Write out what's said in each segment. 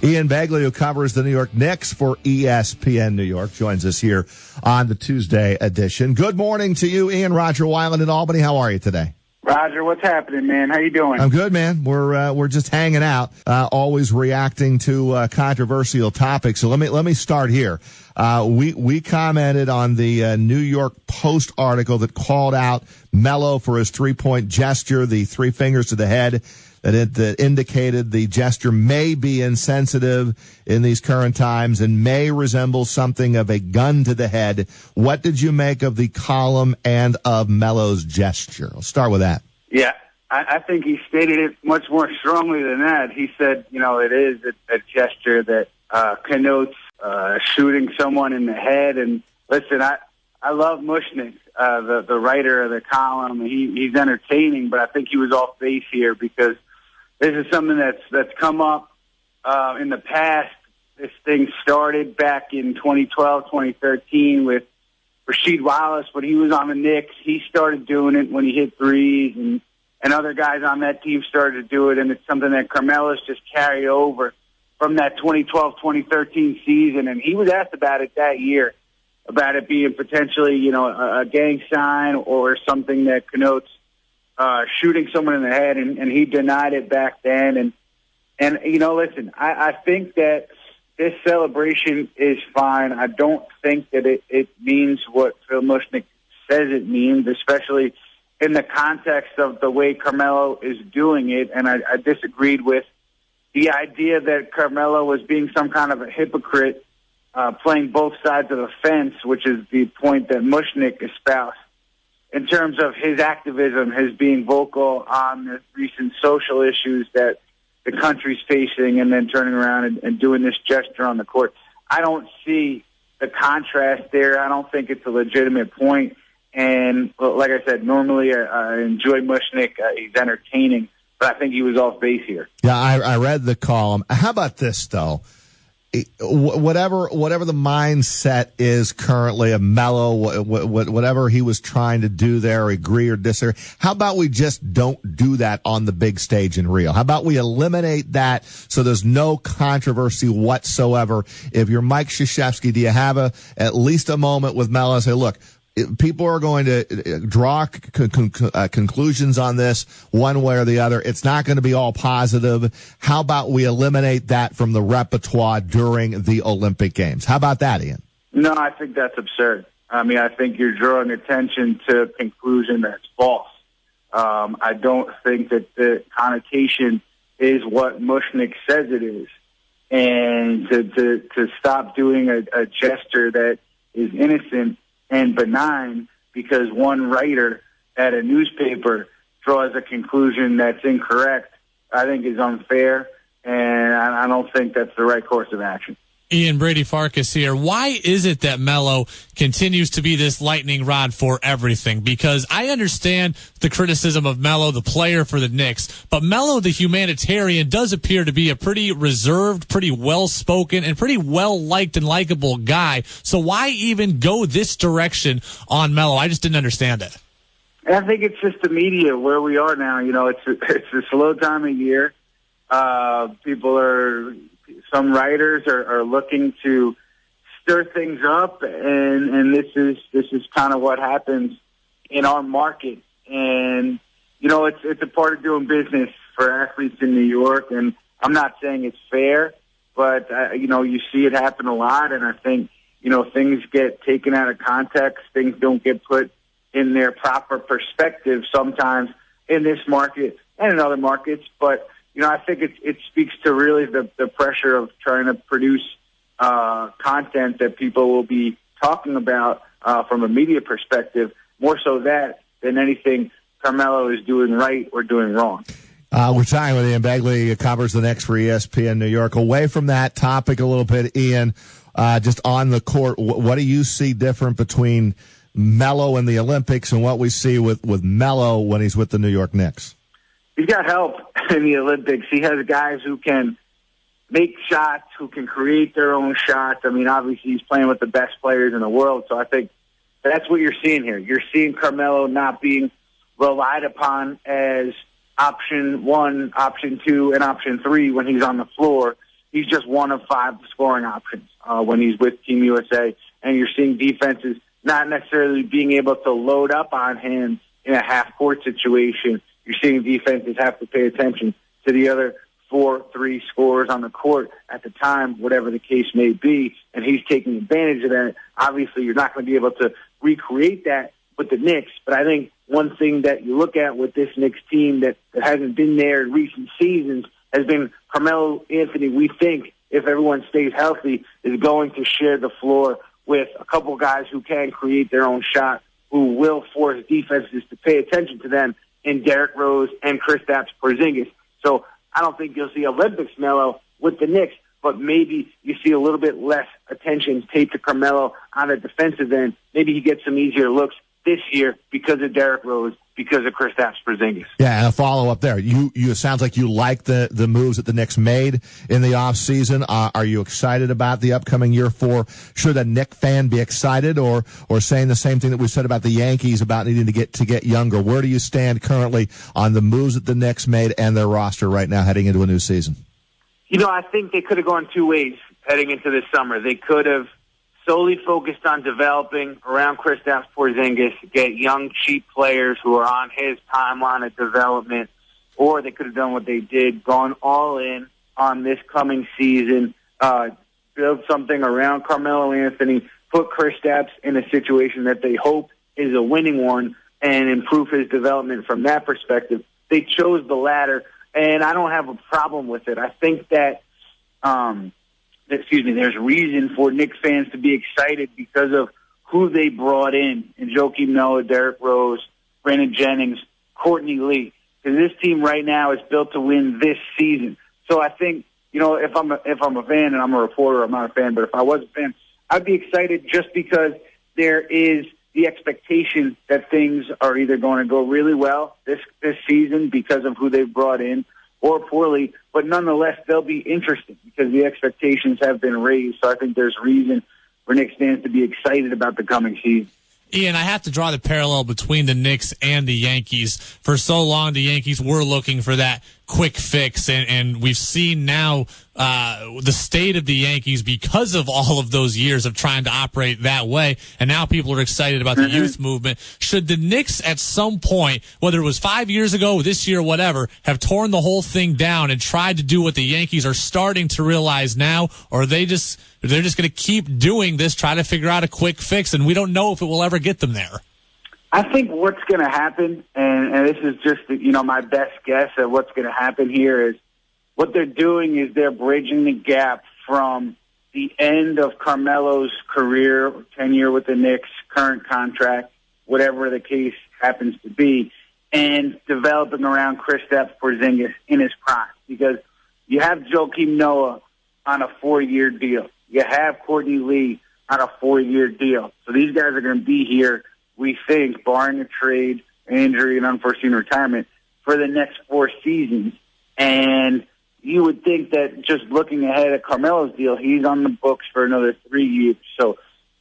Ian Begley, who covers the New York Knicks for ESPN New York, joins us here on the Tuesday edition. Good morning to you, Ian. Rodger, Wyland in Albany. How are you today? Rodger, what's happening, man? How you doing? I'm good, man. We're just hanging out, always reacting to controversial topics. So let me start here. We commented on the New York Post article that called out Melo for his 3-point gesture, the 3 fingers to the head, that indicated the gesture may be insensitive in these current times and may resemble something of a gun to the head. What did you make of the column and of Melo's gesture? I'll start with that. Yeah, I think he stated it much more strongly than that. He said, it is a gesture that connotes shooting someone in the head. And listen, I love Mushnick, the writer of the column. He's entertaining, but I think he was off base here because this is something that's come up in the past. This thing started back in 2012, 2013 with Rasheed Wallace when he was on the Knicks. He started doing it when he hit threes, and other guys on that team started to do it, and it's something that Carmelo's just carried over from that 2012, 2013 season. And he was asked about it that year, about it being potentially, a gang sign or something that connotes shooting someone in the head, and he denied it back then. And listen, I think that this celebration is fine. I don't think that it means what Phil Mushnick says it means, especially in the context of the way Carmelo is doing it. And I disagreed with the idea that Carmelo was being some kind of a hypocrite, playing both sides of the fence, which is the point that Mushnick espoused in terms of his activism, his being vocal on the recent social issues that the country's facing, and then turning around and doing this gesture on the court. I don't see the contrast there. I don't think it's a legitimate point. And like I said, normally I enjoy Mushnick. He's entertaining, but I think he was off base here. Yeah, I read the column. How about this, though? Whatever the mindset is currently of Melo, whatever he was trying to do there, agree or disagree, how about we just don't do that on the big stage in Rio? How about we eliminate that so there's no controversy whatsoever? If you're Mike Krzyzewski, do you have at least a moment with Melo and say, look, people are going to draw conclusions on this one way or the other. It's not going to be all positive. How about we eliminate that from the repertoire during the Olympic Games? How about that, Ian? No, I think that's absurd. I mean, I think you're drawing attention to a conclusion that's false. I don't think that the connotation is what Mushnick says it is. And to stop doing a gesture that is innocent and benign because one writer at a newspaper draws a conclusion that's incorrect, I think is unfair, and I don't think that's the right course of action. Ian, Brady Farkas here. Why is it that Melo continues to be this lightning rod for everything? Because I understand the criticism of Melo, the player for the Knicks, but Melo, the humanitarian, does appear to be a pretty reserved, pretty well-spoken, and pretty well-liked and likable guy. So why even go this direction on Melo? I just didn't understand it. I think it's just the media where we are now. It's a slow time of year. Some writers are looking to stir things up, and this is kind of what happens in our market. And it's a part of doing business for athletes in New York. And I'm not saying it's fair, but you see it happen a lot. And I think things get taken out of context. Things don't get put in their proper perspective sometimes in this market and in other markets, but. I think it speaks to really the pressure of trying to produce content that people will be talking about from a media perspective, more so that than anything Carmelo is doing right or doing wrong. We're talking with Ian Begley, covers the Knicks for ESPN New York. Away from that topic a little bit, Ian, just on the court, what do you see different between Melo and the Olympics and what we see with Melo when he's with the New York Knicks? He's got help in the Olympics. He has guys who can make shots, who can create their own shots. I mean, obviously he's playing with the best players in the world, so I think that's what you're seeing here. You're seeing Carmelo not being relied upon as option one, option two, and option three when he's on the floor. he's just one of 5 scoring options when he's with Team USA. And you're seeing defenses not necessarily being able to load up on him in a half-court situation. You're seeing defenses have to pay attention to the other 4-3 scorers on the court at the time, whatever the case may be, and he's taking advantage of that. Obviously, you're not going to be able to recreate that with the Knicks, but I think one thing that you look at with this Knicks team that hasn't been there in recent seasons has been Carmelo Anthony. We think, if everyone stays healthy, is going to share the floor with a couple guys who can create their own shot, who will force defenses to pay attention to them in Derrick Rose and Kristaps Porzingis. So I don't think you'll see Olympics Melo with the Knicks, but maybe you see a little bit less attention paid to Carmelo on the defensive end. Maybe he gets some easier looks this year because of Derrick Rose, because of Kristaps Porzingis. Yeah, and a follow-up there. You it sounds like you like the moves that the Knicks made in the offseason. Are you excited about the upcoming year should a Knicks fan be excited or saying the same thing that we said about the Yankees about needing to get younger? Where do you stand currently on the moves that the Knicks made and their roster right now heading into a new season? I think they could have gone 2 ways heading into this summer. They could have solely focused on developing around Kristaps Porzingis, get young, cheap players who are on his timeline of development, or they could have done what they did, gone all in on this coming season, build something around Carmelo Anthony, put Kristaps in a situation that they hope is a winning one, and improve his development from that perspective. They chose the latter, and I don't have a problem with it. I think that there's reason for Knicks fans to be excited because of who they brought in Joakim Noah, Derrick Rose, Brandon Jennings, Courtney Lee. Because this team right now is built to win this season. So I think, if I'm a fan, and I'm a reporter, I'm not a fan, but if I was a fan, I'd be excited just because there is the expectation that things are either going to go really well this season because of who they've brought in, or poorly, but nonetheless, they'll be interesting because the expectations have been raised. So I think there's reason for Knicks fans to be excited about the coming season. Ian, I have to draw the parallel between the Knicks and the Yankees. For so long, the Yankees were looking for that quick fix, and we've seen now the state of the Yankees because of all of those years of trying to operate that way, and now people are excited about the youth movement. Should the Knicks at some point, whether it was 5 years ago, this year, whatever, have torn the whole thing down and tried to do what the Yankees are starting to realize now, or they're just going to keep doing this, try to figure out a quick fix, and we don't know if it will ever get them there? I think what's going to happen, and this is just my best guess at what's going to happen here, is what they're doing is they're bridging the gap from the end of Carmelo's career, tenure with the Knicks, current contract, whatever the case happens to be, and developing around Kristaps Porzingis in his prime. Because you have Joakim Noah on a 4-year deal. You have Courtney Lee on a 4-year deal. So these guys are going to be here, we think, barring a trade, injury, and unforeseen retirement, for the next 4 seasons. And you would think that just looking ahead at Carmelo's deal, he's on the books for another 3 years. So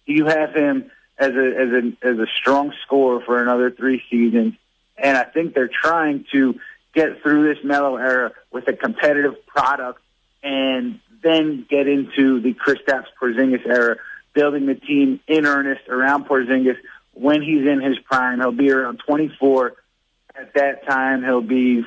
you have him as a strong scorer for another 3 seasons. And I think they're trying to get through this Melo era with a competitive product and then get into the Kristaps Porzingis era, building the team in earnest around Porzingis when he's in his prime. He'll be around 24. At that time, he'll be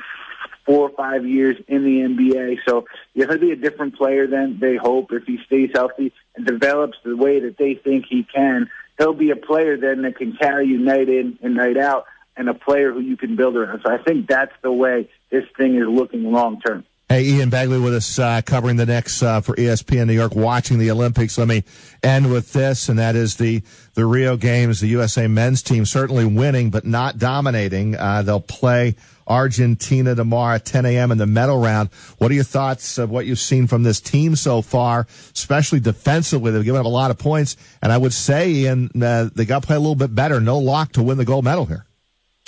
4 or 5 years in the NBA. So he'll be a different player then, they hope, if he stays healthy and develops the way that they think he can. He'll be a player then that can carry you night in and night out, and a player who you can build around. So I think that's the way this thing is looking long term. Hey, Ian Begley with us covering the Knicks for ESPN New York, watching the Olympics. Let me end with this, and that is the Rio Games. The USA men's team certainly winning, but not dominating. They'll play Argentina tomorrow at 10 a.m. in the medal round. What are your thoughts of what you've seen from this team so far, especially defensively? They've given up a lot of points, and I would say, Ian, they got to play a little bit better. No lock to win the gold medal here.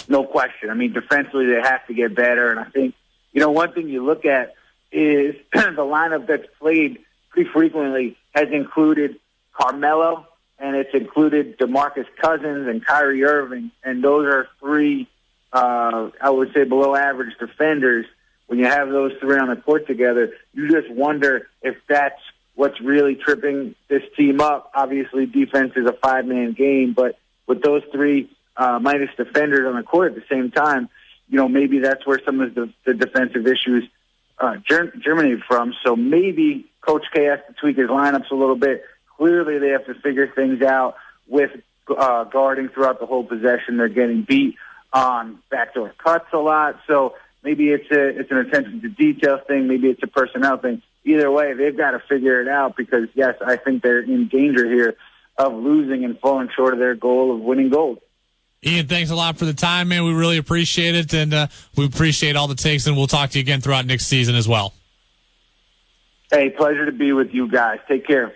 No question. I mean, defensively, they have to get better, and I think, one thing you look at is the lineup that's played pretty frequently has included Carmelo, and it's included DeMarcus Cousins and Kyrie Irving, and those are 3, I would say, below-average defenders when you have those three on the court together, you just wonder if that's what's really tripping this team up. Obviously, defense is a five-man game, but with those three minus defenders on the court at the same time, maybe that's where some of the defensive issues germinate from. So maybe Coach K has to tweak his lineups a little bit. Clearly, they have to figure things out with guarding throughout the whole possession. They're getting beat on backdoor cuts a lot. So maybe it's an attention to detail thing. Maybe it's a personnel thing. Either way, they've got to figure it out because, yes, I think they're in danger here of losing and falling short of their goal of winning gold. Ian, thanks a lot for the time, man. We really appreciate it, and we appreciate all the takes, and we'll talk to you again throughout next season as well. Hey, pleasure to be with you guys. Take care.